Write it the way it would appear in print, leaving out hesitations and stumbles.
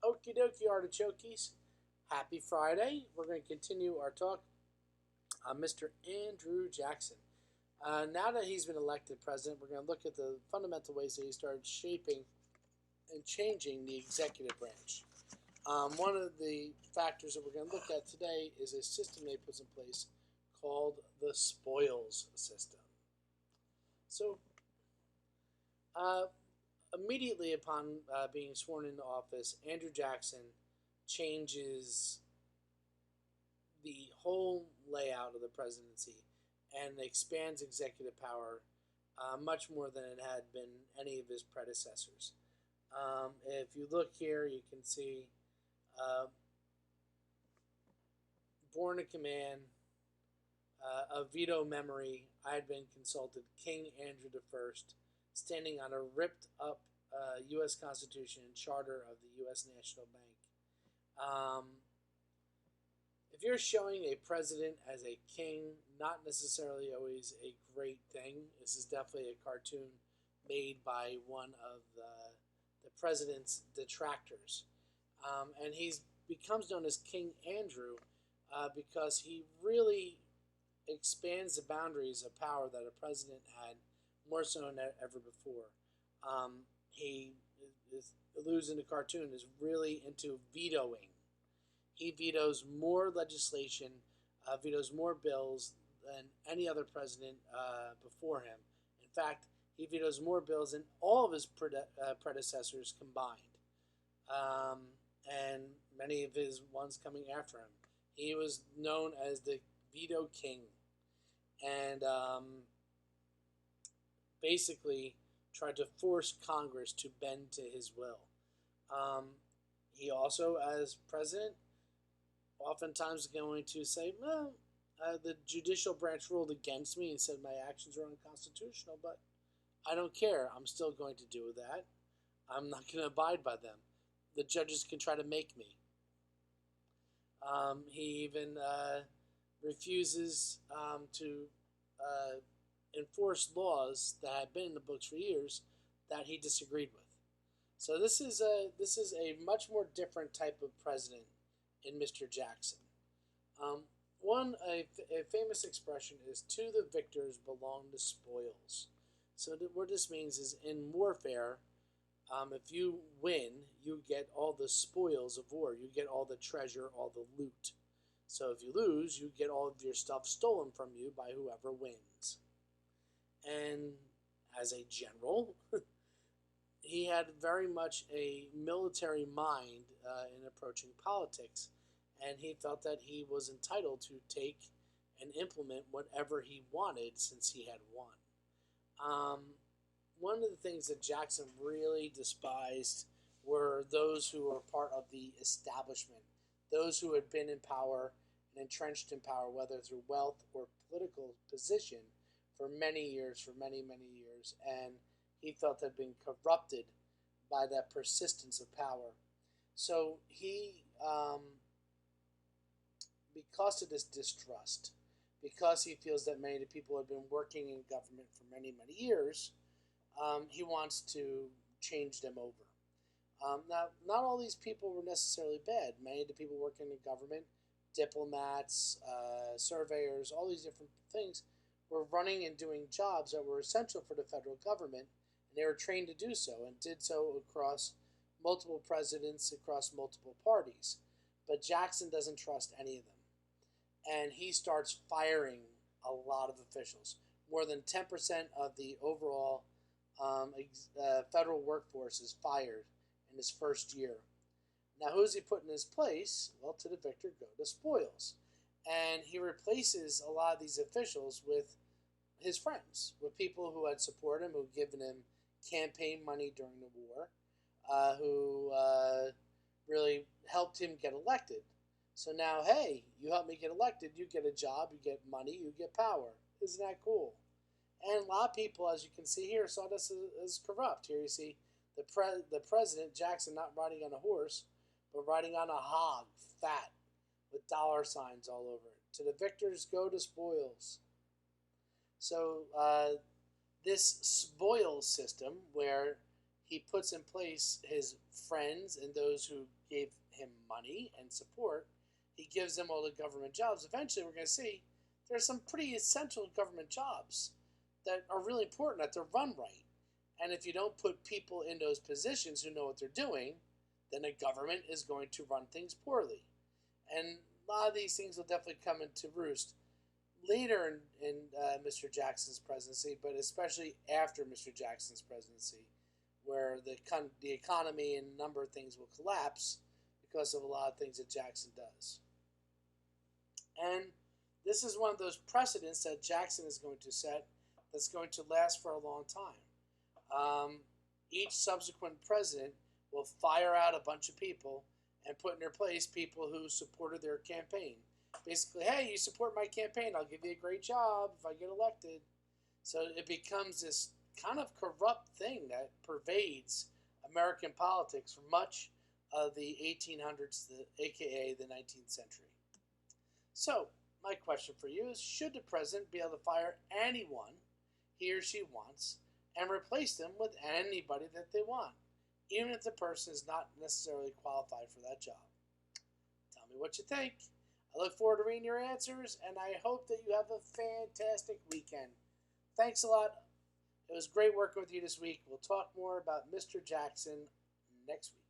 Okie dokie, artichokes. Happy Friday. We're going to continue our talk on Mr. Andrew Jackson. Now that he's been elected president, we're going to look at the fundamental ways that he started shaping and changing the executive branch. One of the factors that we're going to look at today is a system they put in place called the spoils system. So, uh, immediately upon being sworn into office, Andrew Jackson changes the whole layout of the presidency and expands executive power much more than it had been any of his predecessors. If you look here, you can see uh, born a command, a veto memory. I had been consulted, King Andrew I, standing on a ripped up U.S. Constitution and Charter of the U.S. National Bank. Um, if you're showing a president as a king, not necessarily always a great thing. This is definitely a cartoon made by one of the president's detractors. And he becomes known as King Andrew because he really expands the boundaries of power that a president had more so than ever before. He is alludes in the cartoon is really into vetoing. He vetoes more legislation, vetoes more bills than any other president before him. In fact, he vetoes more bills than all of his predecessors combined, um, and many of his ones coming after him. He was known as the veto king, and basically tried to force Congress to bend to his will. Um, he also, as president, oftentimes going to say, well, the judicial branch ruled against me and said my actions are unconstitutional, but I don't care. I'm still going to do that. I'm not going to abide by them. The judges can try to make me. He even refuses to enforce laws that had been in the books for years that he disagreed with. So this is a much more different type of president in Mr. Jackson. Um, a famous expression is "To the victors belong the spoils." So what this means is in warfare, if you win, you get all the spoils of war. You get all the treasure, all the loot. So if you lose, you get all of your stuff stolen from you by whoever wins. And as a general, he had very much a military mind in approaching politics, and he felt that he was entitled to take and implement whatever he wanted since he had won. Um, One of the things that Jackson really despised were those who were part of the establishment, those who had been in power and entrenched in power, whether through wealth or political position, for many years, for many, many years, and he felt had been corrupted by that persistence of power. So he, because of this distrust, because he feels that many of the people have been working in government for many, many years, he wants to change them over. Now, not all these people were necessarily bad. Many of the people working in government, diplomats, surveyors, all these different things, were running and doing jobs that were essential for the federal government, and they were trained to do so, and did so across multiple presidents, across multiple parties. But Jackson doesn't trust any of them, and he starts firing a lot of officials. More than 10% of the overall federal workforce is fired in his first year. Now, who does he put in his place? Well, to the victor go the spoils. And he replaces a lot of these officials with his friends, with people who had supported him, who had given him campaign money during the war, who really helped him get elected. So now, hey, you help me get elected, you get a job, you get money, you get power. Isn't that cool? And a lot of people, as you can see here, saw this as corrupt. Here you see the president, Jackson, not riding on a horse, but riding on a hog, fat, with dollar signs all over it. To the victors go the spoils. So this spoils system, where he puts in place his friends and those who gave him money and support. He gives them all the government jobs. Eventually, we're going to see there's some pretty essential government jobs that are really important that they're run right. And if you don't put people in those positions who know what they're doing, then the government is going to run things poorly. And a lot of these things will definitely come into roost later in Mr. Jackson's presidency, but especially after Mr. Jackson's presidency, where the economy and a number of things will collapse because of a lot of things that Jackson does. And this is one of those precedents that Jackson is going to set that's going to last for a long time. Each subsequent president will fire out a bunch of people and put in their place people who supported their campaign. Basically, hey, you support my campaign, I'll give you a great job if I get elected. So it becomes this kind of corrupt thing that pervades American politics for much of the 1800s, aka the 19th century. So, my question for you is, should the president be able to fire anyone he or she wants and replace them with anybody that they want, even if the person is not necessarily qualified for that job? Tell me what you think. I look forward to reading your answers, and I hope that you have a fantastic weekend. Thanks a lot. It was great working with you this week. We'll talk more about Mr. Jackson next week.